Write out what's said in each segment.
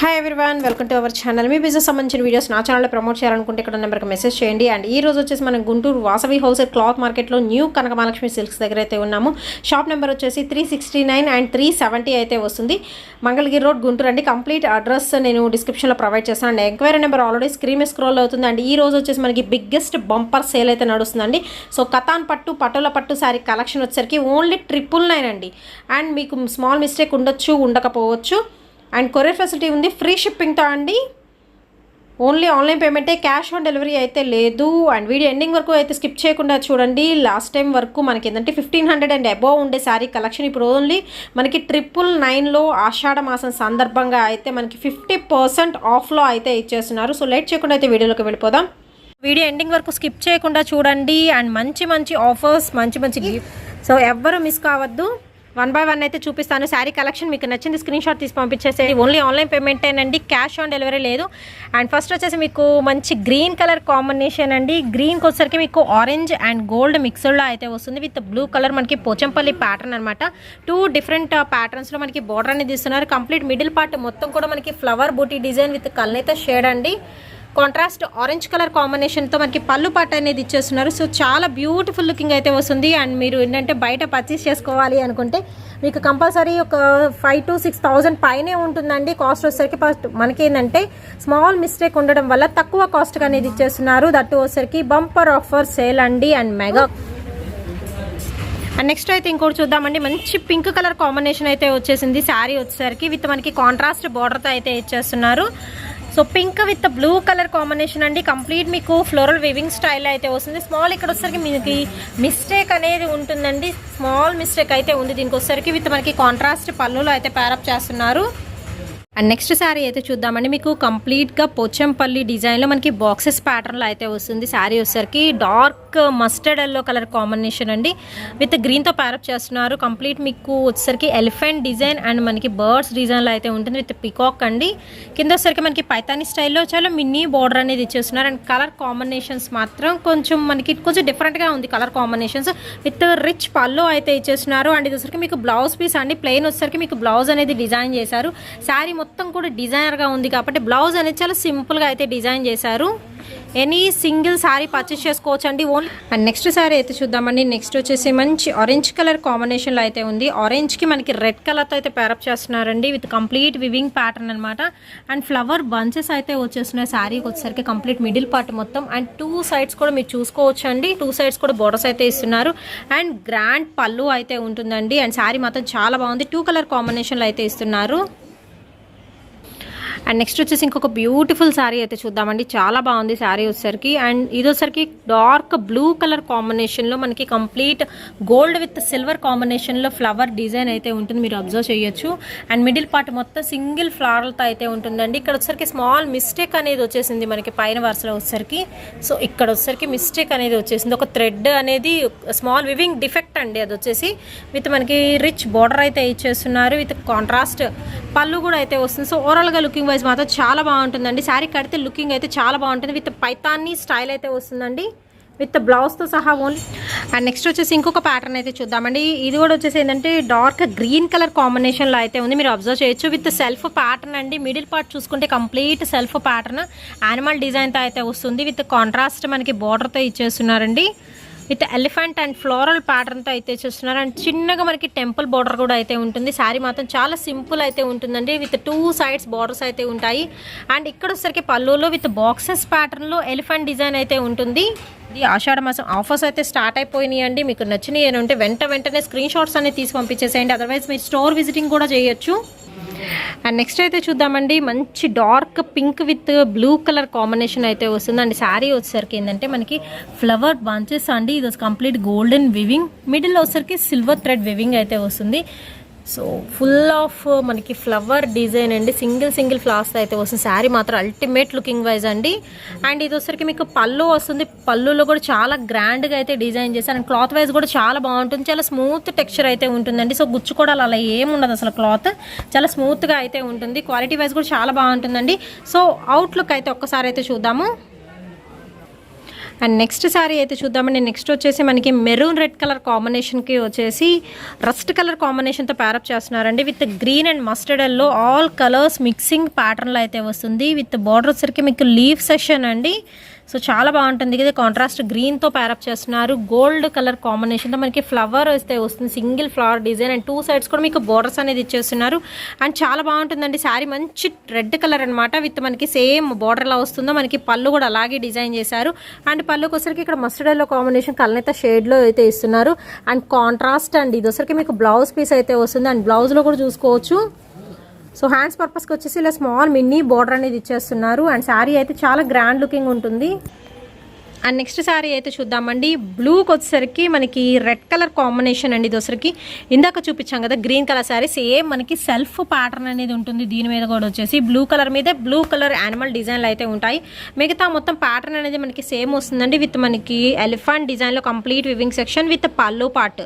Hi everyone, welcome to our channel. Me business సంబంధించిన videos నా ఛానల్లో ప్రమోట్ చేయాలనుకుంటే ఇక్కడ నెంబర్కి మెసేజ్ చేయండి. అండ్ ఈ రోజు వచ్చేసి మనం గుంటూరు వాసవి హోల్సేల్ క్లాత్ మార్కెట్లో న్యూ కనక మహాలక్ష్మి సిల్క్స్ దగ్గర అయితే ఉన్నాము. షాప్ నెంబర్ వచ్చేసి 369 అండ్ 370 అయితే వస్తుంది. మంగళగిరి రోడ్, గుంటూరు అండి. కంప్లీట్ అడ్రస్ నేను డిస్క్రిప్షన్లో ప్రొవైడ్ చేస్తాను. And enquiry number already screen scroll అవుతుంది. అండ్ ఈ రోజు వచ్చేసి మనకి బిగ్గెస్ట్ బంపర్ సేల్ అయితే నడుస్తుందండి. సో కతాన్ పట్టు, పటోల పట్టు శారీ కలెక్షన్ వచ్చేసరికి ఓన్లీ 999 అండి. అండ్ మీకు స్మాల్ మిస్టేక్ ఉండొచ్చు, ఉండకపోవచ్చు. అండ్ కొరియర్ ఫెసిలిటీ ఉంది, ఫ్రీ షిప్పింగ్తో అండి. ఓన్లీ ఆన్లైన్ పేమెంటే, క్యాష్ ఆన్ డెలివరీ అయితే లేదు. అండ్ వీడియో ఎండింగ్ వరకు అయితే స్కిప్ చేయకుండా చూడండి. లాస్ట్ టైం వరకు మనకి ఏంటంటే 1500 అండ్ అబోవ్ ఉండే శారీ కలెక్షన్ ఇప్పుడు ఓన్లీ మనకి 999లో ఆషాఢ మాసం సందర్భంగా అయితే మనకి 50% ఆఫ్లో అయితే ఇచ్చేస్తున్నారు. సో లేట్ చేయకుండా అయితే వీడియోలోకి వెళ్ళిపోదాం. వీడియో ఎండింగ్ వరకు స్కిప్ చేయకుండా చూడండి. అండ్ మంచి ఆఫర్స్, మంచి సో ఎవ్వరూ మిస్ కావద్దు. 1 by 1 అయితే చూపిస్తాను. శారీ కలెక్షన్ మీకు నచ్చింది స్క్రీన్ షాట్ తీసి పంపించేసేది. ఓన్లీ ఆన్లైన్ పేమెంటేనండి, క్యాష్ ఆన్ డెలివరీ లేదు. అండ్ ఫస్ట్ వచ్చేసి మీకు మంచి గ్రీన్ కలర్ కాంబినేషన్ అండి. గ్రీన్కి వచ్చేసరికి మీకు ఆరెంజ్ అండ్ గోల్డ్ మిక్స్డ్లో అయితే వస్తుంది. విత్ బ్లూ కలర్ మనకి పోచంపల్లి ప్యాటర్న్ అనమాట. 2 డిఫరెంట్ ప్యాటర్న్స్లో మనకి బోర్డర్ అనేది ఇస్తున్నారు. కంప్లీట్ మిడిల్ పార్ట్ మొత్తం కూడా మనకి ఫ్లవర్ బూటీ డిజైన్ విత్ కల్నేత షేడ్ అండి. కాంట్రాస్ట్ ఆరెంజ్ కలర్ కాంబినేషన్తో మనకి పళ్ళు పాట అనేది ఇచ్చేస్తున్నారు. సో చాలా బ్యూటిఫుల్ లుకింగ్ అయితే వస్తుంది. అండ్ మీరు ఏంటంటే బయట పర్చేస్ చేసుకోవాలి అనుకుంటే మీకు కంపల్సరీ ఒక 5,000 to 6,000 పైనే ఉంటుందండి. కాస్ట్ వచ్చేసరికి ఫస్ట్ మనకి ఏంటంటే స్మాల్ మిస్టేక్ ఉండడం వల్ల తక్కువ కాస్ట్గా అనేది ఇచ్చేస్తున్నారు. దట్టు వచ్చేసరికి బంపర్ ఆఫర్ సేల్ అండి. అండ్ మెగా అండ్ నెక్స్ట్ అయితే ఇంకోటి చూద్దామండి. మంచి పింక్ కలర్ కాంబినేషన్ అయితే వచ్చేసింది. శారీ వచ్చేసరికి విత్ మనకి కాంట్రాస్ట్ బార్డర్తో అయితే ఇచ్చేస్తున్నారు. So pink with blue colour combination అండి. కంప్లీట్ మీకు ఫ్లోరల్ వివింగ్ స్టైల్ అయితే వస్తుంది. స్మాల్ ఇక్కడ వచ్చేసరికి మీకు మిస్టేక్ అనేది ఉంటుందండి. స్మాల్ మిస్టేక్ అయితే ఉంది. దీనికి వచ్చేసరికి విత్ మనకి కాంట్రాస్ట్ పళ్ళులో అయితే ప్యారప్ చేస్తున్నారు. అండ్ నెక్స్ట్ శారీ అయితే చూద్దామండి. మీకు కంప్లీట్గా పోచంపల్లి డిజైన్లో మనకి బాక్సెస్ ప్యాటర్న్లో అయితే వస్తుంది. శారీ వచ్చేసరికి dark mustard yellow colour combination అండి. విత్ గ్రీన్తో ప్యారప్ చేస్తున్నారు. కంప్లీట్ మీకు వచ్చేసరికి ఎలిఫెంట్ డిజైన్ అండ్ మనకి బర్డ్స్ డిజైన్లో అయితే ఉంటుంది. విత్ పికాక్ అండి. కింద వచ్చేసరికి మనకి పైతానీ స్టైల్లో చాలా మినీ బార్డర్ అనేది ఇచ్చేస్తున్నారు. అండ్ కలర్ కాంబినేషన్స్ మాత్రం కొంచెం డిఫరెంట్గా ఉంది. కలర్ కాంబినేషన్స్ విత్ రిచ్ పళ్ళు అయితే ఇచ్చేస్తున్నారు. అండ్ ఇది వచ్చేసరికి మీకు బ్లౌజ్ పీస్ అండి. ప్లెయిన్ వచ్చేసరికి మీకు బ్లౌజ్ అనేది డిజైన్ చేశారు. శారీ మొత్తం కూడా డిజైనర్గా ఉంది కాబట్టి బ్లౌజ్ అనేది చాలా సింపుల్గా అయితే డిజైన్ చేశారు. ఎనీ సింగిల్ శారీ పర్చేస్ చేసుకోవచ్చు అండి ఓన్లీ. అండ్ నెక్స్ట్ శారీ అయితే చూద్దామండి. నెక్స్ట్ వచ్చేసి మంచి ఆరెంజ్ కలర్ కాంబినేషన్లో అయితే ఉంది. ఆరెంజ్కి మనకి రెడ్ కలర్తో అయితే ప్యారప్ చేస్తున్నారండి. విత్ కంప్లీట్ వివింగ్ ప్యాటర్న్ అనమాట. అండ్ ఫ్లవర్ బంచెస్ అయితే వచ్చేస్తున్నాయి. శారీకి వచ్చేసరికి కంప్లీట్ మిడిల్ పార్ట్ మొత్తం. అండ్ 2 sides కూడా మీరు చూసుకోవచ్చు అండి. 2 sides కూడా బోర్డర్స్ అయితే ఇస్తున్నారు. అండ్ గ్రాండ్ పళ్ళు అయితే ఉంటుందండి. అండ్ శారీ మాత్రం చాలా బాగుంది. 2 కలర్ కాంబినేషన్లో అయితే ఇస్తున్నారు. అండ్ నెక్స్ట్ వచ్చేసి ఇంకొక బ్యూటిఫుల్ శారీ అయితే చూద్దామండి. చాలా బాగుంది శారీ వచ్చేసరికి. అండ్ ఇది వచ్చేసరికి డార్క్ బ్లూ కలర్ కాంబినేషన్లో మనకి కంప్లీట్ గోల్డ్ విత్ సిల్వర్ కాంబినేషన్లో ఫ్లవర్ డిజైన్ అయితే ఉంటుంది. మీరు అబ్జర్వ్ చేయొచ్చు. అండ్ మిడిల్ పార్ట్ మొత్తం సింగిల్ ఫ్లవర్లతో అయితే ఉంటుందండి. ఇక్కడ వచ్చేసరికి స్మాల్ మిస్టేక్ అనేది వచ్చేసింది మనకి పైన వరుసలో వచ్చేసరికి. సో ఇక్కడ వచ్చేసరికి మిస్టేక్ అనేది వచ్చేసింది. ఒక థ్రెడ్ అనేది స్మాల్ వివింగ్ డిఫెక్ట్ అండి. అది వచ్చేసి విత్ మనకి రిచ్ బార్డర్ అయితే ఇచ్చేస్తున్నారు. విత్ కాంట్రాస్ట్ పళ్ళు కూడా అయితే వస్తుంది. సో ఓవరాల్గా లుకింగ్ వైజ్ మాత్రం చాలా బాగుంటుందండి. శారీ కడితే లుకింగ్ అయితే చాలా బాగుంటుంది. విత్ పైతానీ స్టైల్ అయితే వస్తుందండి. విత్ బ్లౌజ్తో సహా ఓన్లీ. అండ్ నెక్స్ట్ వచ్చేసి ఇంకొక ప్యాటర్న్ అయితే చూద్దామండి. ఇది కూడా వచ్చేసి ఏంటంటే డార్క్ గ్రీన్ కలర్ కాంబినేషన్లో అయితే ఉంది. మీరు అబ్జర్వ్ చేయొచ్చు. విత్ సెల్ఫ్ ప్యాటర్న్ అండి. మిడిల్ పార్ట్ చూసుకుంటే కంప్లీట్ సెల్ఫ్ ప్యాటర్న్ యానిమల్ డిజైన్తో అయితే వస్తుంది. విత్ కాంట్రాస్ట్ మనకి బార్డర్తో ఇచ్చేస్తున్నారండి. విత్ ఎలిఫెంట్ అండ్ ఫ్లోరల్ ప్యాటర్న్తో అయితే చేస్తున్నారు. అండ్ చిన్నగా మనకి టెంపుల్ బార్డర్ కూడా అయితే ఉంటుంది. శారీ మాత్రం చాలా సింపుల్ అయితే ఉంటుందండి. విత్ 2 sides బార్డర్స్ అయితే ఉంటాయి. అండ్ ఇక్కడ వచ్చేసరికి పళ్ళులో విత్ బాక్సెస్ ప్యాటర్న్లో ఎలిఫెంట్ డిజైన్ అయితే ఉంటుంది. ఇది ఆషాఢ మాసం ఆఫర్స్ అయితే స్టార్ట్ అయిపోయినాయి అండి. మీకు నచ్చినవి ఏంటంటే వెంటనే స్క్రీన్ షాట్స్ అనేది తీసి పంపించేసేయండి. అదర్వైజ్ మీరు స్టోర్ విజిటింగ్ కూడా చేయొచ్చు. అండ్ నెక్స్ట్ అయితే చూద్దామండి. మంచి dark pink with blue colour combination అయితే వస్తుంది. అండ్ శారీ వచ్చేసరికి ఏంటంటే మనకి ఫ్లవర్ బంచెస్ అండి. ఇది కంప్లీట్ గోల్డెన్ వివింగ్. మిడిల్లో వచ్చేసరికి సిల్వర్ థ్రెడ్ వివింగ్ అయితే వస్తుంది. సో ఫుల్ ఆఫ్ మనకి ఫ్లవర్ డిజైన్ అండి. సింగిల్ ఫ్లవర్స్ అయితే వస్తుంది. శారీ మాత్రం అల్టిమేట్ లుకింగ్ వైజ్ అండి. అండ్ ఇది వచ్చరికి మీకు పళ్ళు వస్తుంది. పళ్ళులో కూడా చాలా గ్రాండ్గా అయితే డిజైన్ చేశారు. అండ్ క్లాత్ వైజ్ కూడా చాలా బాగుంటుంది. చాలా స్మూత్ టెక్స్చర్ అయితే ఉంటుందండి. సో గుచ్చుకోవడాలు అలా ఏముండదు. అసలు క్లాత్ చాలా స్మూత్గా అయితే ఉంటుంది. క్వాలిటీ వైజ్ కూడా చాలా బాగుంటుందండి. సో అవుట్లుక్ అయితే ఒక్కసారి అయితే చూద్దాము. అండ్ నెక్స్ట్ శారీ అయితే చూద్దామండి. నెక్స్ట్ వచ్చేసి మనకి మెరూన్ రెడ్ కలర్ కాంబినేషన్కి వచ్చేసి రస్ట్ కలర్ కాంబినేషన్తో ప్యారప్ చేస్తున్నారండి. With green and mustard yellow all colours mixing ప్యాటర్న్లో అయితే వస్తుంది. విత్ బార్డర్ వచ్చరికి మీకు లీవ్ సెషన్ అండి. సో చాలా బాగుంటుంది. ఇది కాంట్రాస్ట్ గ్రీన్తో ప్యారప్ చేస్తున్నారు. గోల్డ్ కలర్ కాంబినేషన్తో మనకి ఫ్లవర్ అయితే వస్తుంది, single flower design. And 2 sides కూడా మీకు బోర్డర్స్ అనేది ఇచ్చేస్తున్నారు. అండ్ చాలా బాగుంటుందండి. శారీ మంచి రెడ్ కలర్ అనమాట. విత్ మనకి సేమ్ బోర్డర్ ఎలా వస్తుందో మనకి పళ్ళు కూడా అలాగే డిజైన్ చేశారు. అండ్ పళ్ళుకి వచ్చరికి ఇక్కడ మస్టర్డ్ ఎల్లో కాంబినేషన్ కలనైతే షేడ్లో అయితే ఇస్తున్నారు. అండ్ కాంట్రాస్ట్ అండ్ ఇది వచ్చరికి మీకు బ్లౌజ్ పీస్ అయితే వస్తుంది. అండ్ బ్లౌజ్లో కూడా చూసుకోవచ్చు. సో హ్యాండ్స్ పర్పస్కి వచ్చేసి ఇలా స్మాల్ మినీ బోర్డర్ అనేది ఇచ్చేస్తున్నారు. అండ్ శారీ అయితే చాలా గ్రాండ్ లుకింగ్ ఉంటుంది. అండ్ నెక్స్ట్ శారీ అయితే చూద్దామండి. బ్లూకి వచ్చేసరికి మనకి రెడ్ కలర్ కాంబినేషన్ అండి. ఇది వచ్చరికి ఇందాక చూపించాం కదా గ్రీన్ కలర్ శారీ, సేమ్ మనకి సెల్ఫ్ ప్యాటర్న్ అనేది ఉంటుంది. దీని మీద కూడా వచ్చేసి బ్లూ కలర్ మీద బ్లూ కలర్ యానిమల్ డిజైన్లు అయితే ఉంటాయి. మిగతా మొత్తం ప్యాటర్న్ అనేది మనకి సేమ్ వస్తుందండి. విత్ మనకి ఎలిఫెంట్ డిజైన్లో కంప్లీట్ వివింగ్ సెక్షన్ విత్ పళ్ళు పార్ట్.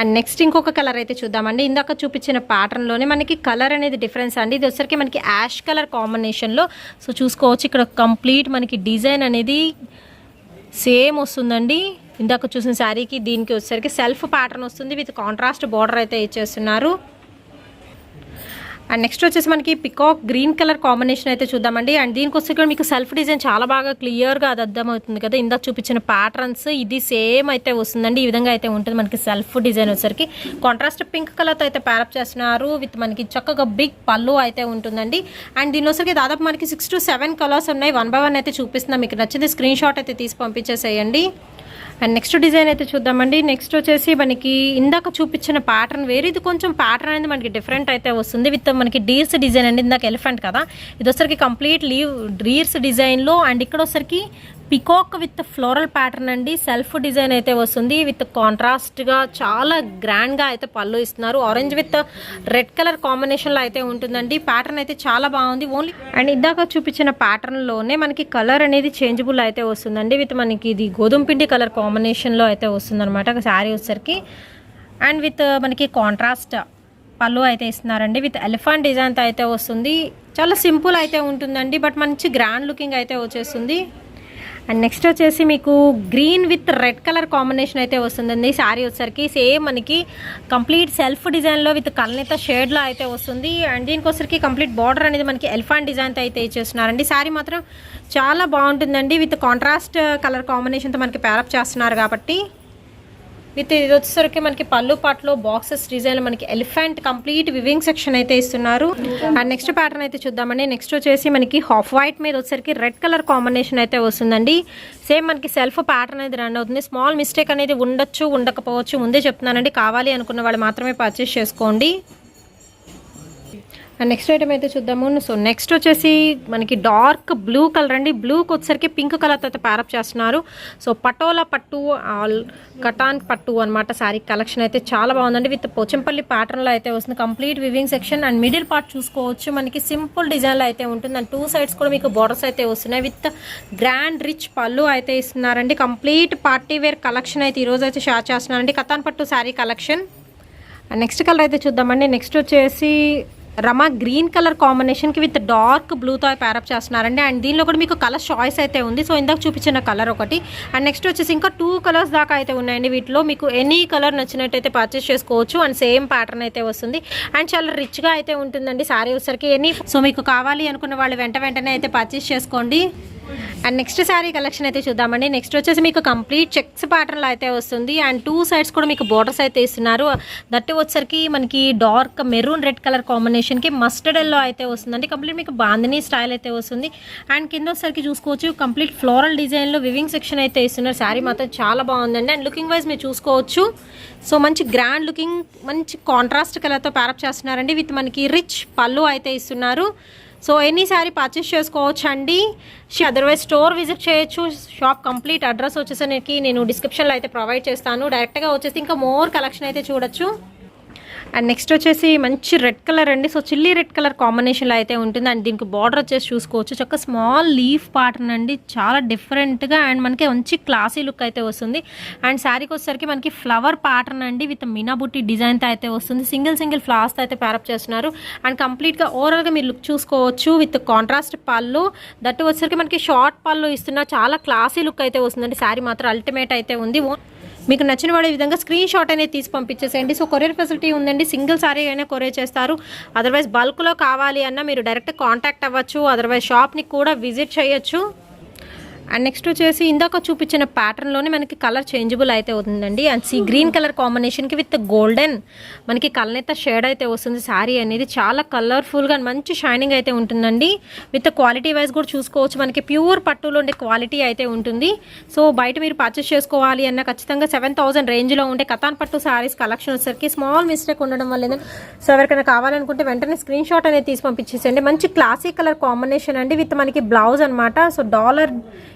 అండ్ నెక్స్ట్ ఇంకొక కలర్ అయితే చూద్దామండి. ఇందాక చూపించిన ప్యాటర్న్లోనే మనకి కలర్ అనేది డిఫరెన్స్ అండి. ఇది వచ్చరికి మనకి యాష్ కలర్ కాంబినేషన్లో. సో చూసుకోవచ్చు ఇక్కడ కంప్లీట్ మనకి డిజైన్ అనేది సేమ్ వస్తుందండి. ఇందాక చూసిన శారీకి దీనికి వచ్చేసరికి సెల్ఫ్ ప్యాటర్న్ వస్తుంది. విత్ కాంట్రాస్ట్ బార్డర్ అయితే ఇచ్చేస్తున్నారు. అండ్ నెక్స్ట్ వచ్చేసి మనకి పికాక్ గ్రీన్ కలర్ కాంబినేషన్ అయితే చూద్దామండి. అండ్ దీనికి వచ్చి మీకు సెల్ఫ్ డిజైన్ చాలా బాగా క్లియర్గా అది అర్థమవుతుంది కదా. ఇందాక చూపించిన ప్యాటర్న్స్ ఇది సేమ్ అయితే వస్తుందండి. ఈ విధంగా అయితే ఉంటుంది మనకి సెల్ఫ్ డిజైన్ వచ్చేసరికి. కాంట్రాస్ట్ పింక్ కలర్తో అయితే ప్యారప్ చేస్తున్నారు. విత్ మనకి చక్కగా బిగ్ పళ్ళు అయితే ఉంటుందండి. అండ్ దీని వచ్చరికి దాదాపు మనకి 6 to 7 కలర్స్ ఉన్నాయి. 1 by 1 అయితే చూపిస్తున్నాం. మీకు నచ్చింది స్క్రీన్ షాట్ అయితే తీసి పంపించేసేయండి. అండ్ నెక్స్ట్ డిజైన్ అయితే చూద్దామండి. నెక్స్ట్ వచ్చేసి మనకి ఇందాక చూపించిన ప్యాటర్న్ వేరే, ఇది కొంచెం ప్యాటర్న్ అనేది మనకి డిఫరెంట్ అయితే వస్తుంది. విత్ మనకి డీర్స్ డిజైన్ అండి. ఇందాక ఎలిఫెంట్ కదా, ఇది వచ్చరికి కంప్లీట్ డీర్స్ డిజైన్లో. అండ్ ఇక్కడ వచ్చరికి పికాక్ విత్ ఫ్లోరల్ ప్యాటర్న్ అండి. సెల్ఫ్ డిజైన్ అయితే వస్తుంది. విత్ కాంట్రాస్ట్గా చాలా గ్రాండ్గా అయితే పళ్ళు ఇస్తున్నారు. ఆరెంజ్ విత్ రెడ్ కలర్ కాంబినేషన్లో అయితే ఉంటుందండి. ప్యాటర్న్ అయితే చాలా బాగుంది. ఓన్లీ అండ్ ఇందాక చూపించిన ప్యాటర్న్లోనే మనకి కలర్ అనేది చేంజబుల్ అయితే వస్తుందండి. విత్ మనకి ఇది గోధుమ పిండి కలర్ కాంబినేషన్లో అయితే వస్తుంది అనమాట శారీ వచ్చరికి. అండ్ విత్ మనకి కాంట్రాస్ట్ పళ్ళు అయితే ఇస్తున్నారండి. విత్ ఎలిఫెంట్ డిజైన్తో అయితే వస్తుంది. చాలా సింపుల్ అయితే ఉంటుందండి, బట్ మంచి గ్రాండ్ లుకింగ్ అయితే వచ్చేస్తుంది. అండ్ నెక్స్ట్ వచ్చేసి మీకు green with red colour combination అయితే వస్తుందండి. శారీ వచ్చరికి సేమ్ మనకి కంప్లీట్ సెల్ఫ్ డిజైన్లో విత్ కల్నేత షేడ్లో అయితే వస్తుంది. అండ్ దీనికి వచ్చరికి కంప్లీట్ బార్డర్ అనేది మనకి ఎలిఫెంట్ డిజైన్తో అయితే ఇచ్చేస్తున్నారండి. శారీ మాత్రం చాలా బాగుంటుందండి. విత్ కాంట్రాస్ట్ కలర్ కాంబినేషన్తో మనకి ప్యారప్ చేస్తున్నారు కాబట్టి. విత్ ఇది వచ్చేసరికి మనకి పళ్ళు పాటలో బాక్సెస్ డిజైన్ మనకి ఎలిఫెంట్ కంప్లీట్ వివింగ్ సెక్షన్ అయితే ఇస్తున్నారు. అండ్ నెక్స్ట్ ప్యాటర్న్ అయితే చూద్దామండి. నెక్స్ట్ వచ్చేసి మనకి హాఫ్ వైట్ మీద వచ్చేసరికి రెడ్ కలర్ కాంబినేషన్ అయితే వస్తుందండి. సేమ్ మనకి సెల్ఫ్ ప్యాటర్న్ అనేది రన్ అవుతుంది. స్మాల్ మిస్టేక్ అనేది ఉండొచ్చు, ఉండకపోవచ్చు, ముందే చెప్తున్నానండి. కావాలి అనుకున్న వాళ్ళు మాత్రమే పర్చేస్ చేసుకోండి. అండ్ నెక్స్ట్ ఐటమ్ అయితే చూద్దాము. సో నెక్స్ట్ వచ్చేసి మనకి డార్క్ బ్లూ కలర్ అండి. బ్లూకి వచ్చేసరికి పింక్ కలర్తో అయితే ప్యారప్ చేస్తున్నారు. సో పటోలా పట్టు కటాన్ పట్టు అనమాట శారీ కలెక్షన్ అయితే చాలా బాగుందండి. విత్ పోచంపల్లి ప్యాటర్న్లో అయితే వస్తుంది. Complete weaving section and middle part చూసుకోవచ్చు మనకి సింపుల్ డిజైన్లో అయితే ఉంటుంది. అండ్ 2 సైడ్స్ కూడా మీకు బోర్డర్స్ అయితే వస్తున్నాయి. విత్ గ్రాండ్ రిచ్ పళ్ళు అయితే ఇస్తున్నారండి. కంప్లీట్ పార్టీ వేర్ కలెక్షన్ అయితే ఈరోజు అయితే షేర్ చేస్తున్నారండి. కటాన్ పట్టు sari collection. And next colour అయితే చూద్దామండి. నెక్స్ట్ వచ్చేసి రమా గ్రీన్ కలర్ కాంబినేషన్కి విత్ డార్క్ బ్లూతో ప్యారప్ చేస్తున్నారండి. అండ్ దీనిలో కూడా మీకు కలర్ చాయిస్ అయితే ఉంది. సో ఇందాక చూపించిన కలర్ ఒకటి, అండ్ నెక్స్ట్ వచ్చేసి ఇంకా 2 కలర్స్ దాకా అయితే ఉన్నాయండి. వీటిలో మీకు ఎనీ కలర్ నచ్చినట్టయితే పర్చేస్ చేసుకోవచ్చు. అండ్ సేమ్ ప్యాటర్న్ అయితే వస్తుంది. అండ్ చాలా రిచ్గా అయితే ఉంటుందండి శారీ వచ్చరికి ఎనీ. సో మీకు కావాలి అనుకున్న వాళ్ళు వెంటనే అయితే పర్చేస్ చేసుకోండి. అండ్ నెక్స్ట్ శారీ కలెక్షన్ అయితే చూద్దామండి. నెక్స్ట్ వచ్చేసి మీకు కంప్లీట్ చెక్స్ ప్యాటర్న్లో అయితే వస్తుంది. అండ్ 2 సైడ్స్ కూడా మీకు బోర్డర్స్ అయితే ఇస్తున్నారు. దట్టి వచ్చరికి మనకి డార్క్ మెరూన్ రెడ్ కలర్ కాంబినేషన్కి మస్టర్డ్ ఎల్లో అయితే వస్తుందండి. కంప్లీట్ మీకు బాందినీ స్టైల్ అయితే వస్తుంది. అండ్ కింద వచ్చరికి చూసుకోవచ్చు కంప్లీట్ ఫ్లోరల్ డిజైన్లో వివింగ్ సెక్షన్ అయితే ఇస్తున్నారు. శారీ మాత్రం చాలా బాగుందండి. అండ్ లుకింగ్ వైజ్ మీరు చూసుకోవచ్చు. సో మంచి గ్రాండ్ లుకింగ్, మంచి కాంట్రాస్ట్ కలర్తో ప్యారప్ చేస్తున్నారండి. విత్ మనకి రిచ్ పళ్ళు అయితే ఇస్తున్నారు. సో ఎనీ శారీ పర్చేస్ చేసుకోవచ్చు అండి. అదర్వైజ్ స్టోర్ విజిట్ చేయొచ్చు. షాప్ కంప్లీట్ అడ్రస్ వచ్చేసరికి నేను డిస్క్రిప్షన్లో అయితే ప్రొవైడ్ చేస్తాను. డైరెక్ట్గా వచ్చేసి ఇంకా మోర్ కలెక్షన్ అయితే చూడొచ్చు. అండ్ నెక్స్ట్ వచ్చేసి మంచి రెడ్ కలర్ అండి. సో చిల్లీ రెడ్ కలర్ కాంబినేషన్లో అయితే ఉంటుంది. అండ్ దీనికి బార్డర్ వచ్చేసి చూసుకోవచ్చు, చక్క స్మాల్ లీఫ్ ప్యాటర్న్ అండి, చాలా డిఫరెంట్గా అండ్ మనకి మంచి క్లాసీ లుక్ అయితే వస్తుంది. అండ్ శారీకి వచ్చేసరికి మనకి ఫ్లవర్ ప్యాటర్న్ అండి విత్ మీనాబుట్టి డిజైన్తో అయితే వస్తుంది. సింగిల్ ఫ్లవర్స్తో అయితే ప్యారప్ చేస్తున్నారు. అండ్ కంప్లీట్గా ఓవరాల్గా మీరు లుక్ చూసుకోవచ్చు విత్ కాంట్రాస్ట్ పళ్ళు, దట్టు వచ్చేసరికి మనకి షార్ట్ పళ్ళు ఇస్తున్న చాలా క్లాసీ లుక్ అయితే వస్తుందండి. శారీ మాత్రం అల్టిమేట్ అయితే ఉంది. మీకు నచ్చిన వాడే విధంగా స్క్రీన్ షాట్ అనేది తీసి పంపించేసేయండి. సో కొరియర్ ఫెసిలిటీ ఉందండి, సింగిల్ సారీ అయినా కొరియర్ చేస్తారు. అదర్వైజ్ బల్క్లో కావాలి అన్నా మీరు డైరెక్ట్ కాంటాక్ట్ అవ్వచ్చు, అదర్వైజ్ షాప్ని కూడా విజిట్ చేయొచ్చు. అండ్ నెక్స్ట్ వచ్చేసి ఇందాక చూపించిన ప్యాటర్న్లోనే మనకి కలర్ చేంజబుల్ అయితే అవుతుందండి. అండ్ గ్రీన్ కలర్ కాంబినేషన్కి విత్ గోల్డెన్ మనకి కలనేత షేడ్ అయితే వస్తుంది. శారీ అనేది చాలా కలర్ఫుల్గా మంచి షైనింగ్ అయితే ఉంటుందండి. విత్ క్వాలిటీ వైజ్ కూడా చూసుకోవచ్చు, మనకి ప్యూర్ పట్టులో ఉండే క్వాలిటీ అయితే ఉంటుంది. సో బయట మీరు పర్చేస్ చేసుకోవాలి అన్న ఖచ్చితంగా 7,000 రేంజ్లో ఉండే కతాన్ పట్టు శారీస్ కలెక్షన్ వచ్చేసరికి స్మాల్ మిస్టేక్ ఉండడం వల్ల ఏంటంటే, సో ఎవరికైనా కావాలనుకుంటే వెంటనే స్క్రీన్ షాట్ అనేది తీసి పంపించేసేయండి. మంచి క్లాసిక్ కలర్ కాంబినేషన్ అండి విత్ మనకి బ్లౌజ్ అనమాట. సో డాలర్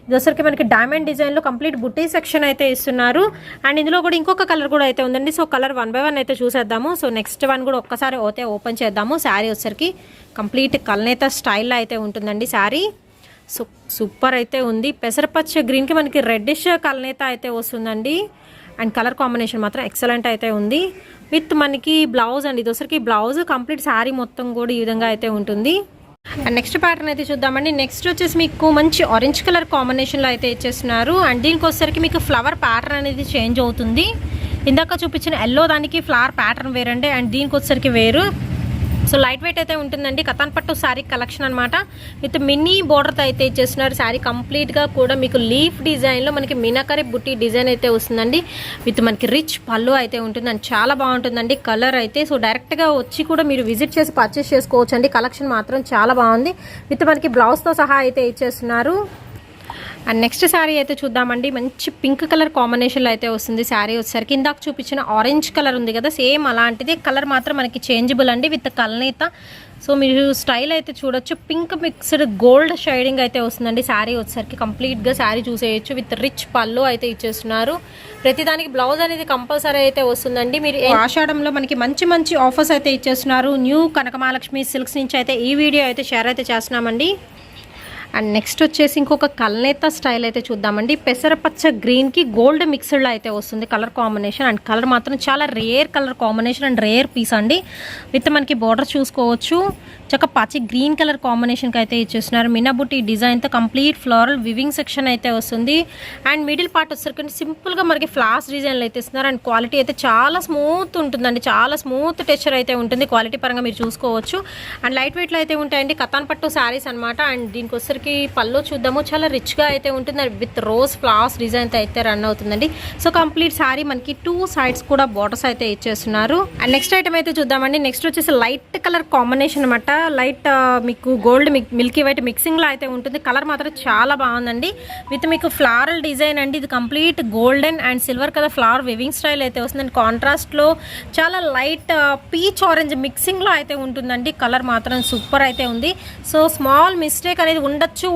ఇదొసరికి మనకి డైమండ్ డిజైన్లో కంప్లీట్ బుట్టి సెక్షన్ అయితే ఇస్తున్నారు. అండ్ ఇందులో కూడా ఇంకొక కలర్ కూడా అయితే ఉందండి. సో కలర్ 1 by 1 అయితే చూసేద్దాము. సో నెక్స్ట్ వన్ కూడా ఒక్కసారి అయితే ఓపెన్ చేద్దాము. శారీ వచ్చేసరికి కంప్లీట్ కల్నేత స్టైల్లో అయితే ఉంటుందండి శారీ. సో సూపర్ అయితే ఉంది. పెసరపచ్చ గ్రీన్కి మనకి రెడ్డిష్ కల్నేత అయితే వస్తుందండి. అండ్ కలర్ కాంబినేషన్ మాత్రం ఎక్సలెంట్ అయితే ఉంది విత్ మనకి బ్లౌజ్ అండి. ఇదొసరికి బ్లౌజ్ కంప్లీట్ శారీ మొత్తం కూడా ఈ విధంగా అయితే ఉంటుంది. అండ్ నెక్స్ట్ ప్యాటర్న్ అయితే చూద్దామండి. నెక్స్ట్ వచ్చేసి మీకు మంచి ఆరెంజ్ కలర్ కాంబినేషన్లో అయితే ఇచ్చేస్తున్నారు. అండ్ దీనికి వచ్చేసరికి మీకు ఫ్లవర్ ప్యాటర్న్ అనేది చేంజ్ అవుతుంది. ఇందాక చూపించిన ఎల్లో దానికి ఫ్లవర్ ప్యాటర్న్ వేరండి, అండ్ దీనికి వచ్చేసరికి వేరు. సో లైట్ వెయిట్ అయితే ఉంటుందండి. కతాన్ పట్టు శారీ కలెక్షన్ అనమాట. విత్ మినీ బోర్డర్తో అయితే ఇచ్చేస్తున్నారు. శారీ కంప్లీట్గా కూడా మీకు లీఫ్ డిజైన్లో మనకి మీనాకరి బుట్టి డిజైన్ అయితే వస్తుందండి. విత్ మనకి రిచ్ పళ్ళు అయితే ఉంటుంది అండ్ చాలా బాగుంటుందండి కలర్ అయితే. సో డైరెక్ట్గా వచ్చి కూడా మీరు విజిట్ చేసి పర్చేస్ చేసుకోవచ్చు అండి. కలెక్షన్ మాత్రం చాలా బాగుంది. విత్ మనకి బ్లౌజ్తో సహా అయితే ఇచ్చేస్తున్నారు. అండ్ నెక్స్ట్ శారీ అయితే చూద్దామండి. మంచి పింక్ కలర్ కాంబినేషన్లో అయితే వస్తుంది శారీ వచ్చేసరికి. ఇందాక చూపించిన ఆరెంజ్ కలర్ ఉంది కదా, సేమ్ అలాంటిది. కలర్ మాత్రం మనకి చేంజబుల్ అండి విత్ కల్నేత. సో మీరు స్టైల్ అయితే చూడొచ్చు, పింక్ మిక్స్డ్ గోల్డ్ షైడింగ్ అయితే వస్తుందండి శారీ వచ్చేసరికి. కంప్లీట్గా శారీ చూసేయచ్చు విత్ రిచ్ పళ్ళు అయితే ఇచ్చేస్తున్నారు. ప్రతిదానికి బ్లౌజ్ అనేది కంపల్సరీ అయితే వస్తుందండి. మీరు ఆషాఢంలో మనకి మంచి ఆఫర్స్ అయితే ఇచ్చేస్తున్నారు. న్యూ కనకమహాలక్ష్మి సిల్క్స్ నుంచి అయితే ఈ వీడియో అయితే షేర్ అయితే చేస్తున్నామండి. అండ్ నెక్స్ట్ వచ్చేసి ఇంకొక కల్నేత స్టైల్ అయితే చూద్దామండి. పెసరపచ్చ గ్రీన్కి గోల్డ్ మిక్స్డ్లో అయితే వస్తుంది కలర్ కాంబినేషన్. అండ్ కలర్ మాత్రం చాలా rare colour combination and rare piece అండి. విత్ మనకి బోర్డర్ చూసుకోవచ్చు, చక్క పచ్చి గ్రీన్ కలర్ కాంబినేషన్కి అయితే ఇచ్చేస్తున్నారు. మినాబుట్టి డిజైన్తో కంప్లీట్ ఫ్లోరల్ వివింగ్ సెక్షన్ అయితే వస్తుంది. అండ్ మిడిల్ పార్ట్ వచ్చేసరికి సింపుల్గా మనకి ఫ్లాస్ డిజైన్లు అయితే ఇస్తున్నారు. అండ్ క్వాలిటీ అయితే చాలా స్మూత్ ఉంటుందండి, చాలా స్మూత్ టెక్స్చర్ అయితే ఉంటుంది. క్వాలిటీ పరంగా మీరు చూసుకోవచ్చు. అండ్ లైట్ వెయిట్లో అయితే ఉంటాయండి కతాన్ పట్టు శారీస్ అనమాట. అండ్ దీనికి వచ్చేసరికి పళ్ళు చూద్దాము, చాలా రిచ్గా అయితే ఉంటుంది విత్ రోజ్ ఫ్లవర్స్ డిజైన్ అయితే రన్ అవుతుందండి. సో కంప్లీట్ శారీ మనకి 2 sides కూడా బోర్డర్స్ అయితే ఇచ్చేస్తున్నారు. అండ్ నెక్స్ట్ ఐటమ్ అయితే చూద్దామండి. నెక్స్ట్ వచ్చేసి లైట్ కలర్ కాంబినేషన్ అనమాట. లైట్ మీకు గోల్డ్ మిల్కీ వైట్ మిక్సింగ్లో అయితే ఉంటుంది. కలర్ మాత్రం చాలా బాగుందండి. విత్ మీకు ఫ్లారల్ డిజైన్ అండి. ఇది complete golden and silver colour flower weaving style అయితే వస్తుంది. కాంట్రాస్ట్లో చాలా లైట్ పీచ్ ఆరెంజ్ మిక్సింగ్లో అయితే ఉంటుందండి. కలర్ మాత్రం సూపర్ అయితే ఉంది. సో స్మాల్ మిస్టేక్ అనేది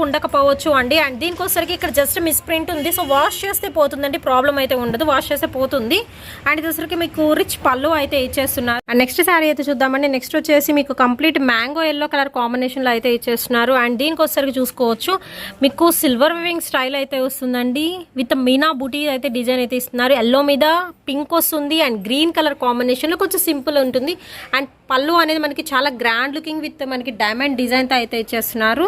ఉండకపోవచ్చు అండి. అండ్ దీనికోసరికి ఇక్కడ జస్ట్ మిస్ప్రింట్ ఉంది. సో వాష్ చేస్తే పోతుందండి, ప్రాబ్లం అయితే ఉండదు, వాష్ చేస్తే పోతుంది. అండ్ ఇది మీకు రిచ్ పళ్ళు అయితే ఇచ్చేస్తున్నారు. అండ్ నెక్స్ట్ శారీ అయితే చూద్దామండి. నెక్స్ట్ వచ్చేసి మీకు కంప్లీట్ మ్యాంగో ఎల్లో కలర్ కాంబినేషన్లో అయితే ఇచ్చేస్తున్నారు. అండ్ దీనికోసరికి చూసుకోవచ్చు మీకు సిల్వర్ వివింగ్ స్టైల్ అయితే వస్తుందండి. విత్ మీనా బూటీ అయితే డిజైన్ అయితే ఇస్తున్నారు. ఎల్లో మీద పింక్ వస్తుంది అండ్ గ్రీన్ కలర్ కాంబినేషన్లో కొంచెం సింపుల్ ఉంటుంది. అండ్ పళ్ళు అనేది మనకి చాలా గ్రాండ్ లుకింగ్ విత్ మనకి డైమండ్ డిజైన్తో అయితే ఇచ్చేస్తున్నారు.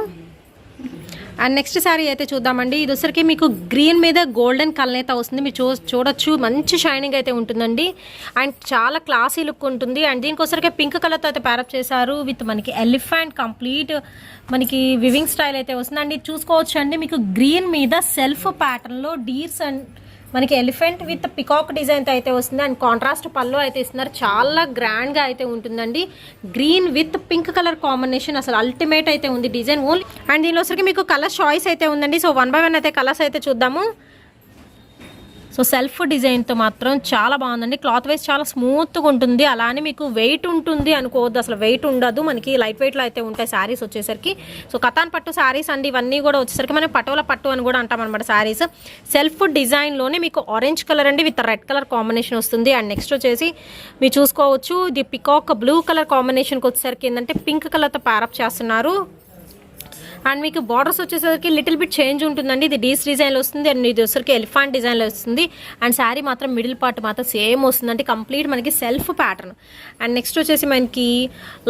అండ్ నెక్స్ట్ శారీ అయితే చూద్దామండి. ఇది వచ్చరికి మీకు గ్రీన్ మీద గోల్డెన్ కలర్ అయితే వస్తుంది. మీరు చూడొచ్చు, మంచి షైనింగ్ అయితే ఉంటుందండి. అండ్ చాలా క్లాసీ లుక్ ఉంటుంది. అండ్ దీనికోసరికి పింక్ కలర్తో అయితే ప్యారప్ చేశారు విత్ మనకి ఎలిఫెంట్ కంప్లీట్ మనకి వివింగ్ స్టైల్ అయితే వస్తుంది. అండ్ ఇది చూసుకోవచ్చు అండి, మీకు గ్రీన్ మీద సెల్ఫ్ ప్యాటర్న్లో డీర్స్ అండ్ మనకి ఎలిఫెంట్ విత్ పికాక్ డిజైన్తో అయితే వస్తుంది. అండ్ కాంట్రాస్ట్ పళ్ళు అయితే ఇస్తున్నారు. చాలా గ్రాండ్గా అయితే ఉంటుందండి. Green with pink colour combination అసలు అల్టిమేట్ అయితే ఉంది డిజైన్ ఓన్లీ. అండ్ దీనిలో మీకు కలర్ చాయిస్ అయితే ఉందండి. సో 1 by 1 అయితే కలర్స్ అయితే చూద్దాము. సో సెల్ఫ్ డిజైన్తో మాత్రం చాలా బాగుందండి. క్లాత్ వైజ్ చాలా స్మూత్గా ఉంటుంది. అలానే మీకు వెయిట్ ఉంటుంది అనుకోవద్దు, అసలు వెయిట్ ఉండదు. మనకి లైట్ వెయిట్లో అయితే ఉంటాయి శారీస్ వచ్చేసరికి. సో కతాన్ పట్టు శారీస్ అండి ఇవన్నీ కూడా వచ్చేసరికి మనం పటోల పట్టు అని కూడా అంటాం అనమాట. శారీస్ సెల్ఫ్ డిజైన్లోనే మీకు ఆరెంజ్ కలర్ అండి విత్ రెడ్ కలర్ కాంబినేషన్ వస్తుంది. అండ్ నెక్స్ట్ వచ్చేసి మీరు చూసుకోవచ్చు ఇది పికాక్ బ్లూ కలర్ కాంబినేషన్కి వచ్చేసరికి ఏంటంటే పింక్ కలర్తో ప్యారప్ చేస్తున్నారు. అండ్ మీకు బార్డర్స్ వచ్చేసరికి లిటిల్ బిట్ చేంజ్ ఉంటుందండి. ఇది డీస్ డిజైన్లో వస్తుంది అండ్ ఇది వచ్చరికి ఎలిఫాంట్ డిజైన్లో వస్తుంది. అండ్ శారీ మాత్రం మిడిల్ పార్ట్ మాత్రం సేమ్ వస్తుందండి, కంప్లీట్ మనకి సెల్ఫ్ ప్యాటర్న్. అండ్ నెక్స్ట్ వచ్చేసి మనకి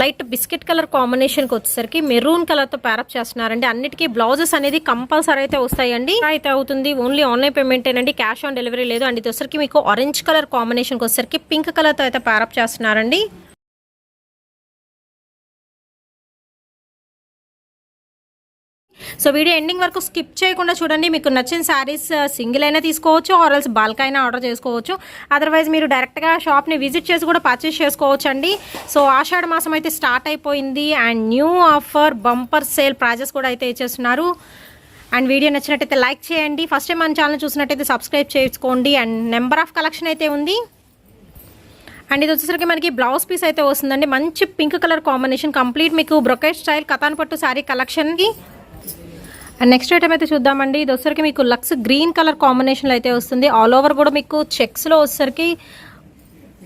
లైట్ బిస్కెట్ కలర్ కాంబినేషన్కి వచ్చేసరికి మెరూన్ కలర్తో ప్యారప్ చేస్తున్నారండి. అన్నిటికీ బ్లౌజెస్ అనేది కంపల్సరీ అయితే వస్తాయండి. అయితే అవుతుంది ఓన్లీ ఆన్లైన్ పేమెంటేనండి, క్యాష్ ఆన్ డెలివరీ లేదు. అండ్ ఇది వచ్చరికి మీకు ఆరెంజ్ కలర్ కాంబినేషన్కి వచ్చేసరికి పింక్ కలర్తో అయితే ప్యారప్ చేస్తున్నారండి. సో వీడియో ఎండింగ్ వరకు స్కిప్ చేయకుండా చూడండి. మీకు నచ్చిన శారీస్ సింగిల్ అయినా తీసుకోవచ్చు, ఆర్ఎల్స్ బల్క్ అయినా ఆర్డర్ చేసుకోవచ్చు. అదర్వైజ్ మీరు డైరెక్ట్గా షాప్ని విజిట్ చేసి కూడా పర్చేస్ చేసుకోవచ్చు అండి. సో ఆషాఢ మాసం అయితే స్టార్ట్ అయిపోయింది and new offer bumper sale prizes కూడా అయితే ఇచ్చేస్తున్నారు. అండ్ వీడియో నచ్చినట్టయితే లైక్ చేయండి. ఫస్ట్ టైం మన ఛానల్ చూసినట్టయితే సబ్స్క్రైబ్ చేసుకోండి. అండ్ నెంబర్ ఆఫ్ కలెక్షన్ అయితే ఉంది. అండ్ ఇది వచ్చేసరికి మనకి బ్లౌజ్ పీస్ అయితే వస్తుందండి. మంచి పింక్ కలర్ కాంబినేషన్, కంప్లీట్ మీకు బ్రొకెట్ స్టైల్ కతాన్ పట్టు శారీ కలెక్షన్కి. అండ్ నెక్స్ట్ ఐటమ్ అయితే చూద్దామండి. ఇది వచ్చేసరికి మీకు లక్స్ గ్రీన్ కలర్ కాంబినేషన్లో అయితే వస్తుంది. ఆల్ ఓవర్ కూడా మీకు చెక్స్లో వచ్చేసరికి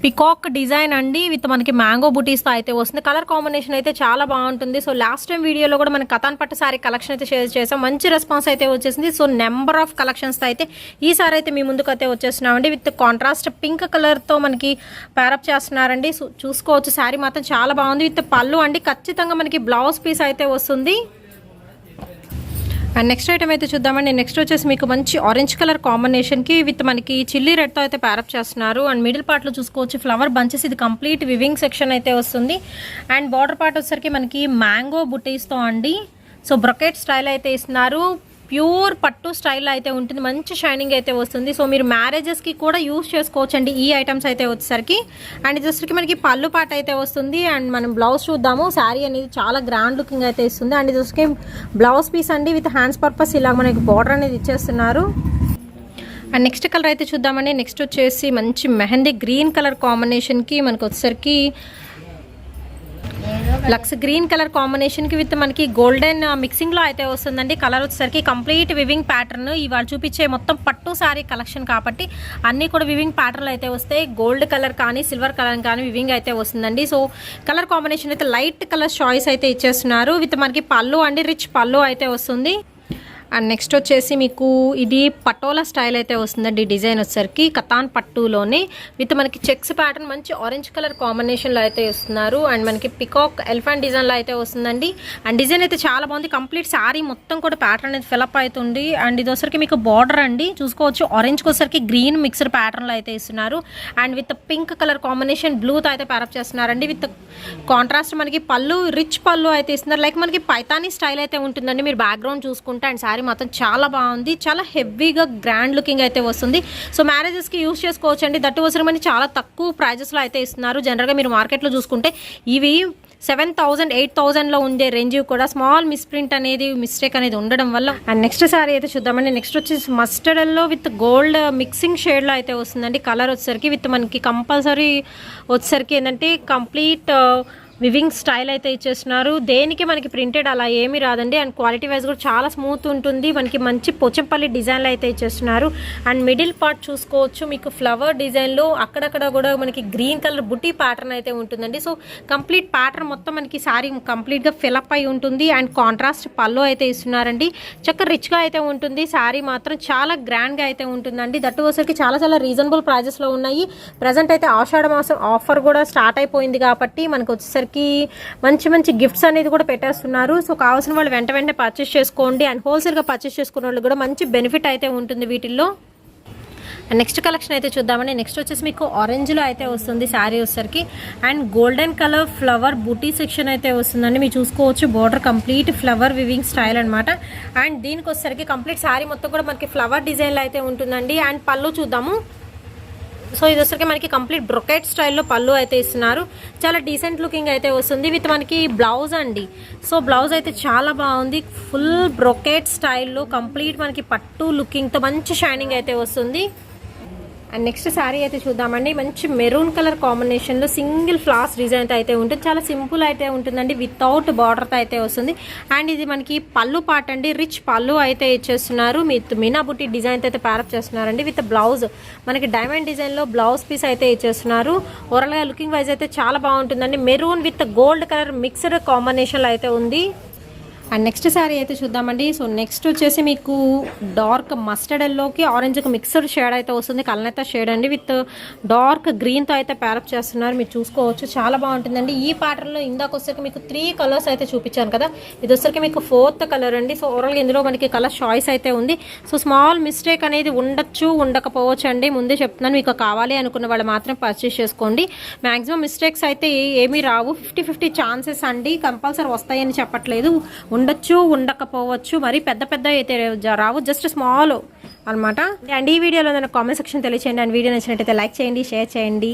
పికాక్ డిజైన్ అండి విత్ మనకి మ్యాంగో బుటీస్తో అయితే వస్తుంది. కలర్ కాంబినేషన్ అయితే చాలా బాగుంటుంది. సో లాస్ట్ టైం వీడియోలో కూడా మనకి కతాన్ పట్టు శారీ కలెక్షన్ అయితే షేర్ చేసాం, మంచి రెస్పాన్స్ అయితే వచ్చేసింది. సో నెంబర్ ఆఫ్ కలెక్షన్స్తో అయితే ఈసారి అయితే మీ ముందుకు అయితే వచ్చేస్తున్నామండి. విత్ కాంట్రాస్ట్ పింక్ కలర్తో మనకి ప్యారప్ చేస్తున్నారండి. సో చూసుకోవచ్చు శారీ మాత్రం చాలా బాగుంది. విత్ పళ్ళు అండి, ఖచ్చితంగా మనకి బ్లౌజ్ పీస్ అయితే వస్తుంది. అండ్ నెక్స్ట్ ఐటమ్ అయితే చూద్దామండి. నెక్స్ట్ వచ్చేసి మీకు మంచి ఆరెంజ్ కలర్ కాంబినేషన్కి విత్ మనకి చిల్లీ రెడ్తో అయితే ప్యారప్ చేస్తున్నారు. అండ్ మిడిల్ పార్ట్లో చూసుకోవచ్చు ఫ్లవర్ బంచెస్, ఇది కంప్లీట్ వివింగ్ సెక్షన్ అయితే వస్తుంది. అండ్ బార్డర్ పార్ట్ వచ్చేసరికి మనకి మ్యాంగో బుటీస్తో అండి. సో బ్రొకెట్ స్టైల్ అయితే ఇస్తున్నారు. ప్యూర్ పట్టు స్టైల్లో అయితే ఉంటుంది, మంచి షైనింగ్ అయితే వస్తుంది. సో మీరు మ్యారేజెస్కి కూడా యూస్ చేసుకోవచ్చు అండి ఈ ఐటమ్స్ అయితే వచ్చేసరికి. అండ్ ఇది వచ్చేసరికి మనకి పళ్ళు పాట అయితే వస్తుంది. అండ్ మనం బ్లౌజ్ చూద్దాము. శారీ అనేది చాలా గ్రాండ్ లుకింగ్ అయితే ఇస్తుంది. అండ్ ఇది వచ్చేసరికి బ్లౌజ్ పీస్ అండి విత్ హ్యాండ్స్ పర్పస్ ఇలా మనకి బార్డర్ అనేది ఇచ్చేస్తున్నారు. అండ్ నెక్స్ట్ కలర్ అయితే చూద్దామండి. నెక్స్ట్ వచ్చేసి మంచి మెహందీ గ్రీన్ కలర్ కాంబినేషన్కి మనకు వచ్చేసరికి లక్స్ గ్రీన్ కలర్ కాంబినేషన్కి విత్ మనకి గోల్డెన్ మిక్సింగ్లో అయితే వస్తుందండి. కలర్ వచ్చేసరికి కంప్లీట్ వివింగ్ ప్యాటర్న్. ఇవాళ చూపించే మొత్తం పట్టు శారీ కలెక్షన్ కాబట్టి అన్నీ కూడా వివింగ్ ప్యాటర్న్లు అయితే వస్తాయి. గోల్డ్ కలర్ కానీ సిల్వర్ కలర్ కానీ వివింగ్ అయితే వస్తుందండి. సో కలర్ కాంబినేషన్ అయితే లైట్ కలర్ చాయిస్ అయితే ఇచ్చేస్తున్నారు. విత్ మనకి పళ్ళు అండి, రిచ్ పళ్ళు అయితే వస్తుంది. అండ్ నెక్స్ట్ వచ్చేసి మీకు ఇది పటోలా స్టైల్ అయితే వస్తుందండి. డిజైన్ వచ్చేసరికి కతాన్ పట్టులోనే విత్ మనకి చెక్స్ ప్యాటర్న్ మంచి ఆరెంజ్ కలర్ కాంబినేషన్లో అయితే ఇస్తున్నారు. అండ్ మనకి పికాక్ ఎలిఫెంట్ డిజైన్లో అయితే వస్తుందండి. అండ్ డిజైన్ అయితే చాలా బాగుంది. కంప్లీట్ శారీ మొత్తం కూడా ప్యాటర్న్ అయితే ఫిలప్ అవుతుంది. అండ్ ఇది వచ్చరికి మీకు బార్డర్ అండి చూసుకోవచ్చు. ఆరెంజ్కి వచ్చరికి గ్రీన్ మిక్సర్ ప్యాటర్న్లో అయితే ఇస్తున్నారు. And with pink colour combination బ్లూతో అయితే ప్యారప్ చేస్తున్నారండి. విత్ కాంట్రాస్ట్ మనకి పళ్ళు రిచ్ పళ్ళు అయితే ఇస్తున్నారు. లైక్ మనకి పైతానీ స్టైల్ అయితే ఉంటుందండి మీరు బ్యాక్గ్రౌండ్ చూసుకుంటే. అండ్ శారీ మాత్రం చాలా బాగుంది, చాలా హెవీగా గ్రాండ్ లుకింగ్ అయితే వస్తుంది. సో మ్యారేజెస్కి యూస్ చేసుకోవచ్చు అండి. దట్టు వచ్చరికి చాలా తక్కువ ప్రైజెస్లో అయితే ఇస్తున్నారు. జనరల్గా మీరు మార్కెట్లో చూసుకుంటే ఇవి 7,000 8,000లో ఉండే రేంజ్ కూడా స్మాల్ మిస్ప్రింట్ అనేది మిస్టేక్ అనేది ఉండడం వల్ల. అండ్ నెక్స్ట్ శారీ అయితే చూద్దామండి. నెక్స్ట్ వచ్చేసి mustard yellow with gold mixing షేడ్లో అయితే వస్తుందండి. కలర్ వచ్చేసరికి విత్ మనకి కంపల్సరీ వచ్చేసరికి ఏంటంటే కంప్లీట్ వివింగ్ స్టైల్ అయితే ఇచ్చేస్తున్నారు. దేనికి మనకి ప్రింటెడ్ అలా ఏమీ రాదండి. అండ్ క్వాలిటీ వైజ్ కూడా చాలా స్మూత్ ఉంటుంది. మనకి మంచి పోచంపల్లి డిజైన్లో అయితే ఇచ్చేస్తున్నారు. అండ్ మిడిల్ పార్ట్ చూసుకోవచ్చు మీకు ఫ్లవర్ డిజైన్లో అక్కడక్కడ కూడా మనకి గ్రీన్ కలర్ బుటీ ప్యాటర్న్ అయితే ఉంటుందండి. సో కంప్లీట్ ప్యాటర్న్ మొత్తం మనకి శారీ కంప్లీట్గా ఫిలప్ అయి ఉంటుంది. అండ్ కాంట్రాస్ట్ పళ్ళు అయితే ఇస్తున్నారండి. చక్కగా రిచ్గా అయితే ఉంటుంది. శారీ మాత్రం చాలా గ్రాండ్గా అయితే ఉంటుందండి. దట్టు వచ్చరికి చాలా చాలా రీజనబుల్ ప్రైజెస్లో ఉన్నాయి. ప్రజెంట్ అయితే ఆషాఢ మాసం ఆఫర్ కూడా స్టార్ట్ అయిపోయింది కాబట్టి మనకు వచ్చేసరికి మంచి మంచి గిఫ్ట్స్ అనేది కూడా పెట్టేస్తున్నారు. సో కావాల్సిన వాళ్ళు వెంటనే పర్చేస్ చేసుకోండి. అండ్ హోల్సేల్గా పర్చేస్ చేసుకున్న వాళ్ళు కూడా మంచి బెనిఫిట్ అయితే ఉంటుంది వీటిల్లో. అండ్ నెక్స్ట్ కలెక్షన్ అయితే చూద్దామండి. నెక్స్ట్ వచ్చేసి మీకు ఆరెంజ్లో అయితే వస్తుంది శారీ వచ్చేసరికి. అండ్ గోల్డెన్ కలర్ ఫ్లవర్ బూటీ సెక్షన్ అయితే వస్తుందండి. మీరు చూసుకోవచ్చు border complete flower weaving style అనమాట. అండ్ దీనికి వచ్చేసరికి కంప్లీట్ శారీ మొత్తం కూడా మనకి ఫ్లవర్ డిజైన్లో అయితే ఉంటుందండి. అండ్ పళ్ళు చూద్దాము. సో ఇది వచ్చరికి మనకి కంప్లీట్ బ్రొకెట్ స్టైల్లో పళ్ళు అయితే ఇస్తున్నారు. చాలా డీసెంట్ లుకింగ్ అయితే వస్తుంది. విత్ మనకి బ్లౌజ్ అండి. సో బ్లౌజ్ అయితే చాలా బాగుంది. ఫుల్ బ్రొకెట్ స్టైల్లో కంప్లీట్ మనకి పట్టు లుకింగ్తో మంచి షైనింగ్ అయితే వస్తుంది. అండ్ నెక్స్ట్ శారీ అయితే చూద్దామండి. మంచి మెరూన్ కలర్ కాంబినేషన్లో సింగిల్ ఫ్లాస్ డిజైన్ అయితే ఉంటుంది. చాలా సింపుల్ అయితే ఉంటుందండి, వితౌట్ బార్డర్తో అయితే వస్తుంది. అండ్ ఇది మనకి పళ్ళు పాట అండి, రిచ్ పళ్ళు అయితే ఇచ్చేస్తున్నారు. మీనా బుట్టి డిజైన్ అయితే ప్యారప్ చేస్తున్నారండి. విత్ బ్లౌజ్ మనకి డైమండ్ డిజైన్లో బ్లౌజ్ పీస్ అయితే ఇచ్చేస్తున్నారు. ఓవరాల్గా లుకింగ్ వైజ్ అయితే చాలా బాగుంటుందండి. Maroon with gold colour mixed కాంబినేషన్లో అయితే ఉంది. అండ్ నెక్స్ట్ శారీ అయితే చూద్దామండి. సో నెక్స్ట్ వచ్చేసి మీకు డార్క్ మస్టర్డ్ ఎల్లోకి ఆరెంజ్కి మిక్స్డ్ షేడ్ అయితే వస్తుంది. కలనేత షేడ్ అండి, విత్ డార్క్ గ్రీన్తో అయితే ప్యారప్ చేస్తున్నారు. మీరు చూసుకోవచ్చు, చాలా బాగుంటుందండి. ఈ ప్యాటర్న్లో ఇందాక వచ్చేసరికి మీకు 3 కలర్స్ అయితే చూపించాను కదా, ఇది వచ్చేసరికి మీకు 4th కలర్ అండి. సో ఓవరాల్గా ఇందులో మనకి కలర్ చాయిస్ అయితే ఉంది. సో స్మాల్ మిస్టేక్ అనేది ఉండొచ్చు, ఉండకపోవచ్చు అండి, ముందే చెప్తున్నాను. మీకు కావాలి అనుకున్న వాళ్ళు మాత్రం పర్చేస్ చేసుకోండి. మ్యాక్సిమం మిస్టేక్స్ అయితే ఏమీ రావు. 50-50 ఛాన్సెస్ అండి, కంపల్సరీ వస్తాయని చెప్పట్లేదు. ఉండొచ్చు, ఉండకపోవచ్చు, మరి పెద్ద అయితే రావు, జస్ట్ స్మాల్ అనమాట. అండ్ ఈ వీడియోలో నాకు కామెంట్ సెక్షన్ తెలియచేయండి. అండ్ వీడియో నచ్చినట్టయితే లైక్ చేయండి, షేర్ చేయండి.